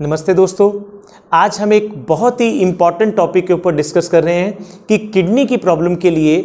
नमस्ते दोस्तों, आज हम एक बहुत ही इम्पॉर्टेंट टॉपिक के ऊपर डिस्कस कर रहे हैं कि किडनी की प्रॉब्लम के लिए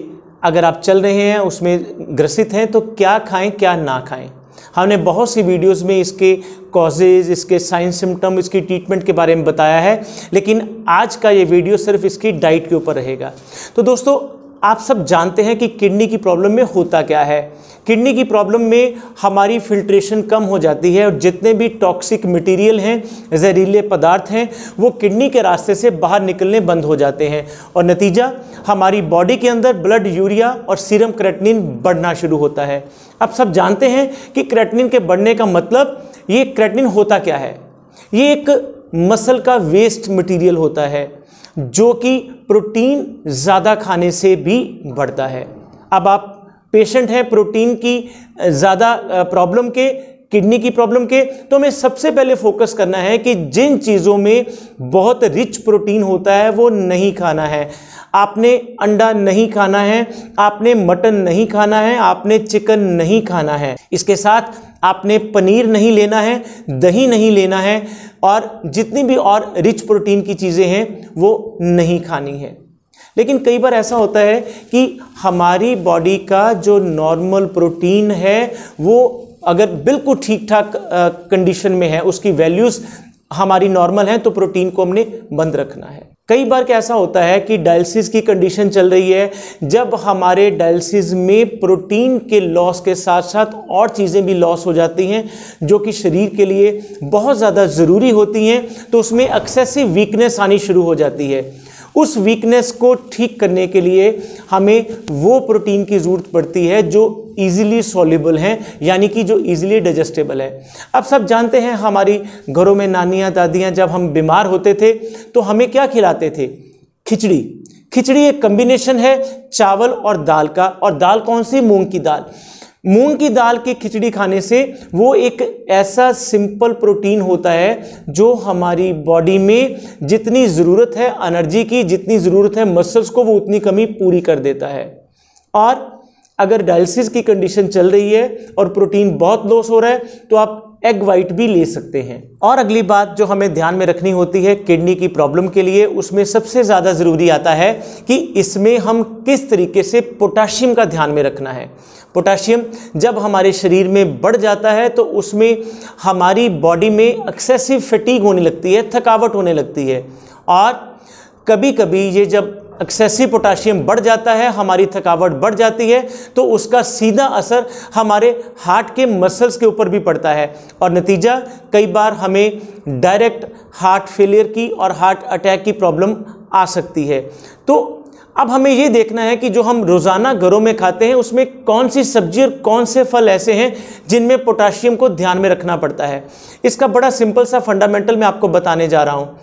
अगर आप चल रहे हैं, उसमें ग्रसित हैं, तो क्या खाएं क्या ना खाएं। हमने बहुत सी वीडियोस में इसके कॉजेज, इसके साइन सिम्टम, इसकी ट्रीटमेंट के बारे में बताया है, लेकिन आज का ये वीडियो सिर्फ इसकी डाइट के ऊपर रहेगा। तो दोस्तों, आप सब जानते हैं कि किडनी की प्रॉब्लम में होता क्या है। किडनी की प्रॉब्लम में हमारी फिल्ट्रेशन कम हो जाती है और जितने भी टॉक्सिक मटेरियल हैं, जहरीले पदार्थ हैं, वो किडनी के रास्ते से बाहर निकलने बंद हो जाते हैं और नतीजा हमारी बॉडी के अंदर ब्लड यूरिया और सीरम क्रेटिनिन बढ़ना शुरू होता है। अब सब जानते हैं कि क्रेटिनिन के बढ़ने का मतलब, ये क्रेटिनिन होता क्या है। ये एक मसल का वेस्ट मटेरियल होता है जो कि प्रोटीन ज़्यादा खाने से भी बढ़ता है। अब आप पेशेंट हैं प्रोटीन की ज़्यादा प्रॉब्लम के, किडनी की प्रॉब्लम के, तो हमें सबसे पहले फोकस करना है कि जिन चीज़ों में बहुत रिच प्रोटीन होता है वो नहीं खाना है। आपने अंडा नहीं खाना है, आपने मटन नहीं खाना है, आपने चिकन नहीं खाना है, इसके साथ आपने पनीर नहीं लेना है, दही नहीं लेना है और जितनी भी और रिच प्रोटीन की चीज़ें हैं वो नहीं खानी है। लेकिन कई बार ऐसा होता है कि हमारी बॉडी का जो नॉर्मल प्रोटीन है वो अगर बिल्कुल ठीक ठाक कंडीशन में है, उसकी वैल्यूज़ हमारी नॉर्मल हैं, तो प्रोटीन को हमने बंद रखना है। कई बार कैसा होता है कि डायलिसिस की कंडीशन चल रही है, जब हमारे डायलिसिस में प्रोटीन के लॉस के साथ साथ और चीज़ें भी लॉस हो जाती हैं जो कि शरीर के लिए बहुत ज़्यादा ज़रूरी होती हैं, तो उसमें एक्सेसिव वीकनेस आनी शुरू हो जाती है। उस वीकनेस को ठीक करने के लिए हमें वो प्रोटीन की ज़रूरत पड़ती है जो इजीली सॉल्युबल हैं, यानी कि जो इजीली डाइजेस्टेबल है। अब सब जानते हैं हमारी घरों में नानियाँ दादियाँ जब हम बीमार होते थे तो हमें क्या खिलाते थे? खिचड़ी। खिचड़ी एक कम्बिनेशन है चावल और दाल का, और दाल कौन सी? मूंग की दाल। मूंग की दाल की खिचड़ी खाने से वो एक ऐसा सिंपल प्रोटीन होता है जो हमारी बॉडी में जितनी ज़रूरत है एनर्जी की, जितनी ज़रूरत है मसल्स को, वो उतनी कमी पूरी कर देता है। और अगर डायलिसिस की कंडीशन चल रही है और प्रोटीन बहुत लॉस हो रहा है तो आप एग वाइट भी ले सकते हैं। और अगली बात जो हमें ध्यान में रखनी होती है किडनी की प्रॉब्लम के लिए, उसमें सबसे ज़्यादा ज़रूरी आता है कि इसमें हम किस तरीके से पोटाशियम का ध्यान में रखना है। पोटाशियम जब हमारे शरीर में बढ़ जाता है तो उसमें हमारी बॉडी में एक्सेसिव फटीग होने लगती है, थकावट होने लगती है। और कभी कभी ये जब एक्सेसिव पोटाशियम बढ़ जाता है, हमारी थकावट बढ़ जाती है, तो उसका सीधा असर हमारे हार्ट के मसल्स के ऊपर भी पड़ता है और नतीजा कई बार हमें डायरेक्ट हार्ट फेलियर की और हार्ट अटैक की प्रॉब्लम आ सकती है। तो अब हमें ये देखना है कि जो हम रोज़ाना घरों में खाते हैं उसमें कौन सी सब्जी और कौन से फल ऐसे हैं जिनमें पोटाशियम को ध्यान में रखना पड़ता है। इसका बड़ा सिंपल सा फंडामेंटल मैं आपको बताने जा रहा हूँ।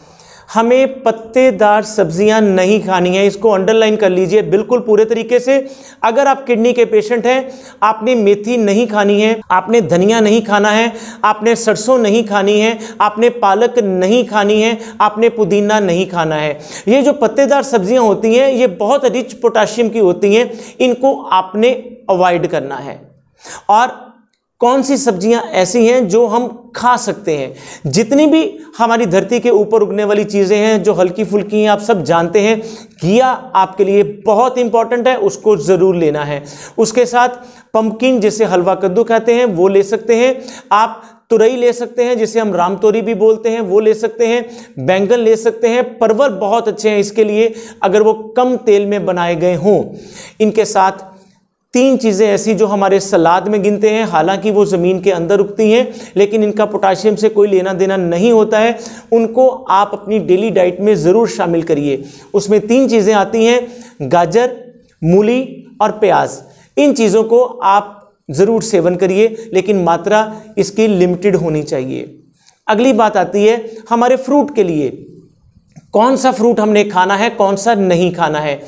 हमें पत्तेदार सब्जियां नहीं खानी है, इसको अंडरलाइन कर लीजिए बिल्कुल पूरे तरीके से। अगर आप किडनी के पेशेंट हैं, आपने मेथी नहीं खानी है, आपने धनिया नहीं खाना है, आपने सरसों नहीं खानी है, आपने पालक नहीं खानी है, आपने पुदीना नहीं खाना है। ये जो पत्तेदार सब्जियां होती हैं ये बहुत रिच पोटाशियम की होती हैं, इनको आपने अवॉइड करना है। और कौन सी सब्जियां ऐसी हैं जो हम खा सकते हैं? जितनी भी हमारी धरती के ऊपर उगने वाली चीज़ें हैं जो हल्की फुल्की हैं, आप सब जानते हैं। घिया आपके लिए बहुत इंपॉर्टेंट है, उसको ज़रूर लेना है। उसके साथ पंपकिन, जिसे हलवा कद्दू कहते हैं, वो ले सकते हैं। आप तुरई ले सकते हैं, जिसे हम राम तोरी भी बोलते हैं, वो ले सकते हैं। बैंगन ले सकते हैं। परवल बहुत अच्छे हैं इसके लिए अगर वो कम तेल में बनाए गए हों। इनके साथ 3 चीज़ें ऐसी जो हमारे सलाद में गिनते हैं, हालांकि वो ज़मीन के अंदर उगती हैं लेकिन इनका पोटाशियम से कोई लेना देना नहीं होता है, उनको आप अपनी डेली डाइट में ज़रूर शामिल करिए। उसमें 3 चीज़ें आती हैं, गाजर, मूली और प्याज। इन चीज़ों को आप ज़रूर सेवन करिए, लेकिन मात्रा इसकी लिमिटेड होनी चाहिए। अगली बात आती है हमारे फ्रूट के लिए। कौन सा फ्रूट हमने खाना है, कौन सा नहीं खाना है।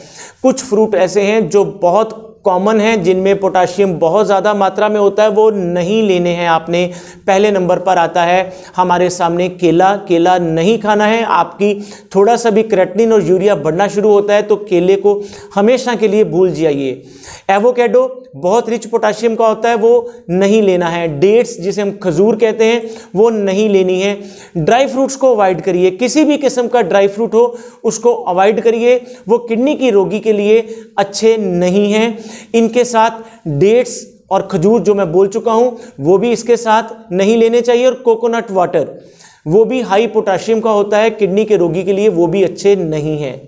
कुछ फ्रूट ऐसे हैं जो बहुत कॉमन हैं जिनमें पोटाशियम बहुत ज़्यादा मात्रा में होता है, वो नहीं लेने हैं आपने। पहले नंबर पर आता है हमारे सामने केला। केला नहीं खाना है। आपकी थोड़ा सा भी क्रेटिनिन और यूरिया बढ़ना शुरू होता है तो केले को हमेशा के लिए भूल जाइए। एवोकेडो बहुत रिच पोटाशियम का होता है, वो नहीं लेना है। डेट्स जिसे हम खजूर कहते हैं वो नहीं लेनी है। ड्राई फ्रूट्स को अवॉइड करिए, किसी भी किस्म का ड्राई फ्रूट हो उसको अवॉइड करिए, वो किडनी की रोगी के लिए अच्छे नहीं हैं। इनके साथ डेट्स और खजूर जो मैं बोल चुका हूं वो भी इसके साथ नहीं लेने चाहिए। और कोकोनट वाटर वो भी हाई पोटाशियम का होता है, किडनी के रोगी के लिए वो भी अच्छे नहीं हैं।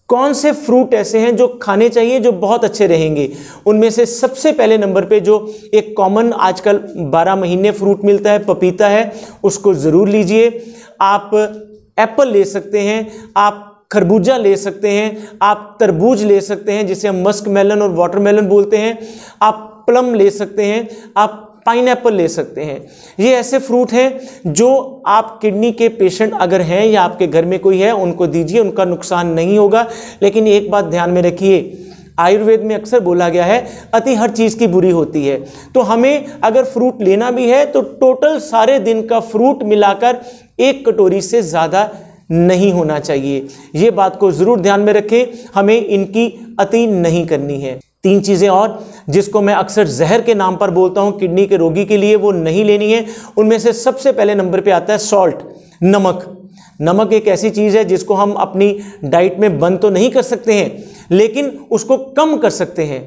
कौन से फ्रूट ऐसे हैं जो खाने चाहिए जो बहुत अच्छे रहेंगे? उनमें से सबसे पहले नंबर पे जो एक कॉमन आजकल 12 महीने फ्रूट मिलता है, पपीता है, उसको ज़रूर लीजिए। आप एप्पल ले सकते हैं, आप खरबूजा ले सकते हैं, आप तरबूज ले सकते हैं जिसे हम मस्क मेलन और वाटरमेलन बोलते हैं, आप प्लम ले सकते हैं, आप पाइनएप्पल ले सकते हैं। ये ऐसे फ्रूट हैं जो आप किडनी के पेशेंट अगर हैं या आपके घर में कोई है उनको दीजिए, उनका नुकसान नहीं होगा। लेकिन एक बात ध्यान में रखिए, आयुर्वेद में अक्सर बोला गया है अति हर चीज़ की बुरी होती है। तो हमें अगर फ्रूट लेना भी है तो टोटल सारे दिन का फ्रूट मिलाकर 1 कटोरी से ज़्यादा नहीं होना चाहिए। ये बात को ज़रूर ध्यान में रखें, हमें इनकी अति नहीं करनी है। 3 चीज़ें और जिसको मैं अक्सर जहर के नाम पर बोलता हूँ किडनी के रोगी के लिए, वो नहीं लेनी है। उनमें से सबसे पहले नंबर पे आता है सॉल्ट, नमक। नमक एक ऐसी चीज़ है जिसको हम अपनी डाइट में बंद तो नहीं कर सकते हैं लेकिन उसको कम कर सकते हैं।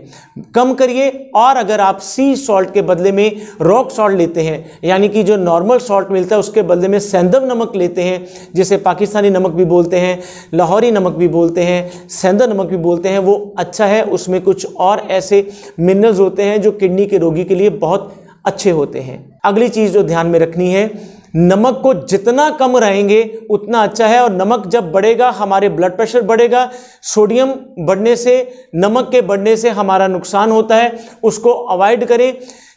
कम करिए। और अगर आप सी सॉल्ट के बदले में रॉक सॉल्ट लेते हैं, यानी कि जो नॉर्मल सॉल्ट मिलता है उसके बदले में सेंधव नमक लेते हैं, जिसे पाकिस्तानी नमक भी बोलते हैं, लाहौरी नमक भी बोलते हैं, सेंधा नमक भी बोलते हैं, वो अच्छा है। उसमें कुछ और ऐसे मिनरल्स होते हैं जो किडनी के रोगी के लिए बहुत अच्छे होते हैं। अगली चीज़ जो ध्यान में रखनी है, नमक को जितना कम रहेंगे उतना अच्छा है। और नमक जब बढ़ेगा हमारे ब्लड प्रेशर बढ़ेगा। सोडियम बढ़ने से, नमक के बढ़ने से हमारा नुकसान होता है, उसको अवॉइड करें।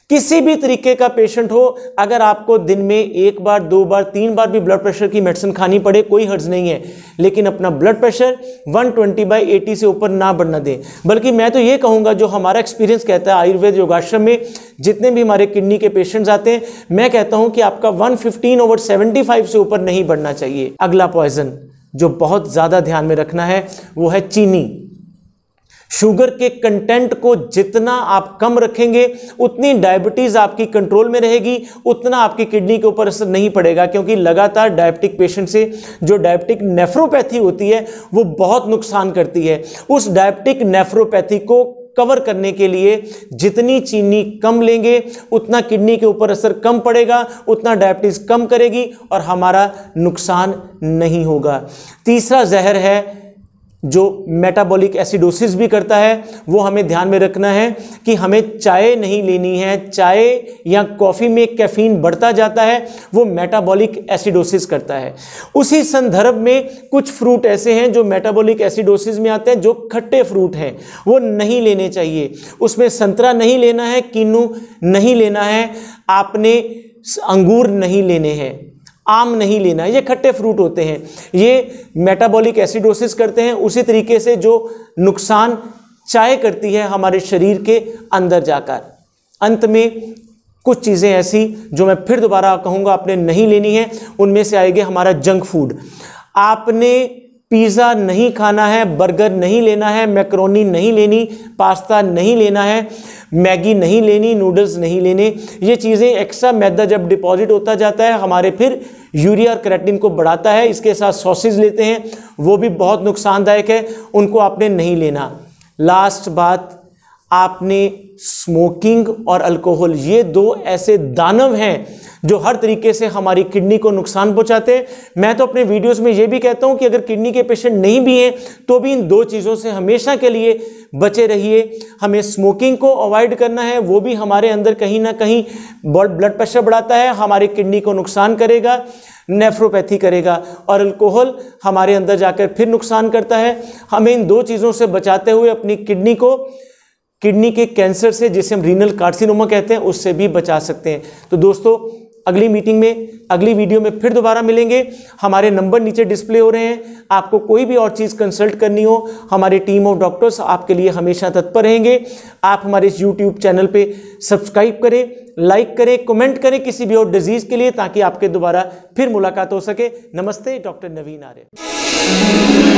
किसी भी तरीके का पेशेंट हो, अगर आपको दिन में 1 बार 2 बार 3 बार भी ब्लड प्रेशर की मेडिसिन खानी पड़े कोई हर्ज नहीं है, लेकिन अपना ब्लड प्रेशर 120/80 से ऊपर ना बढ़ना दें। बल्कि मैं तो ये कहूँगा, जो हमारा एक्सपीरियंस कहता है आयुर्वेद योगाश्रम में जितने भी हमारे किडनी के पेशेंट्स आते हैं, मैं कहता हूँ कि आपका 115/75 से ऊपर नहीं बढ़ना चाहिए। अगला पॉइजन जो बहुत ज़्यादा ध्यान में रखना है वो है चीनी। शुगर के कंटेंट को जितना आप कम रखेंगे उतनी डायबिटीज आपकी कंट्रोल में रहेगी, उतना आपकी किडनी के ऊपर असर नहीं पड़ेगा। क्योंकि लगातार डायबिटिक पेशेंट से जो डायबिटिक नेफ्रोपैथी होती है वो बहुत नुकसान करती है। उस डायबिटिक नेफ्रोपैथी को कवर करने के लिए जितनी चीनी कम लेंगे उतना किडनी के ऊपर असर कम पड़ेगा, उतना डायबिटीज कम करेगी और हमारा नुकसान नहीं होगा। तीसरा जहर है जो मेटाबॉलिक एसिडोसिस भी करता है, वो हमें ध्यान में रखना है कि हमें चाय नहीं लेनी है। चाय या कॉफ़ी में कैफीन बढ़ता जाता है, वो मेटाबॉलिक एसिडोसिस करता है। उसी संदर्भ में कुछ फ्रूट ऐसे हैं जो मेटाबॉलिक एसिडोसिस में आते हैं, जो खट्टे फ्रूट हैं, वो नहीं लेने चाहिए। उसमें संतरा नहीं लेना है, किन्नू नहीं लेना है, आपने अंगूर नहीं लेने हैं, आम नहीं लेना है। ये खट्टे फ्रूट होते हैं, ये मेटाबॉलिक एसिडोसिस करते हैं उसी तरीके से जो नुकसान चाय करती है हमारे शरीर के अंदर जाकर। अंत में कुछ चीज़ें ऐसी जो मैं फिर दोबारा कहूँगा आपने नहीं लेनी है, उनमें से आएगी हमारा जंक फूड। आपने पिज़्ज़ा नहीं खाना है, बर्गर नहीं लेना है, मैकरोनी नहीं लेनी, पास्ता नहीं लेना है, मैगी नहीं लेनी, नूडल्स नहीं लेने। ये चीज़ें एक्स्ट्रा मैदा जब डिपॉजिट होता जाता है हमारे फिर यूरिया और क्रेटिनिन को बढ़ाता है। इसके साथ सॉसेज लेते हैं, वो भी बहुत नुकसानदायक है, उनको आपने नहीं लेना। लास्ट बात, आपने स्मोकिंग और अल्कोहल, ये 2 ऐसे दानव हैं जो हर तरीके से हमारी किडनी को नुकसान पहुंचाते हैं। मैं तो अपने वीडियोस में ये भी कहता हूं कि अगर किडनी के पेशेंट नहीं भी हैं तो भी इन 2 चीज़ों से हमेशा के लिए बचे रहिए। हमें स्मोकिंग को अवॉइड करना है, वो भी हमारे अंदर कहीं ना कहीं ब्लड प्रेशर बढ़ाता है, हमारी किडनी को नुकसान करेगा, नेफ्रोपैथी करेगा। और अल्कोहल हमारे अंदर जाकर फिर नुकसान करता है। हमें इन 2 चीज़ों से बचाते हुए अपनी किडनी के कैंसर से, जिसे हम रीनल कार्सिनोमा कहते हैं, उससे भी बचा सकते हैं। तो दोस्तों, अगली मीटिंग में, अगली वीडियो में फिर दोबारा मिलेंगे। हमारे नंबर नीचे डिस्प्ले हो रहे हैं। आपको कोई भी और चीज़ कंसल्ट करनी हो, हमारी टीम ऑफ डॉक्टर्स आपके लिए हमेशा तत्पर रहेंगे। आप हमारे इस यूट्यूब चैनल पे सब्सक्राइब करें, लाइक करें, कमेंट करें किसी भी और डिजीज़ के लिए, ताकि आपके दोबारा फिर मुलाकात हो सके। नमस्ते, डॉक्टर नवीन आर्य।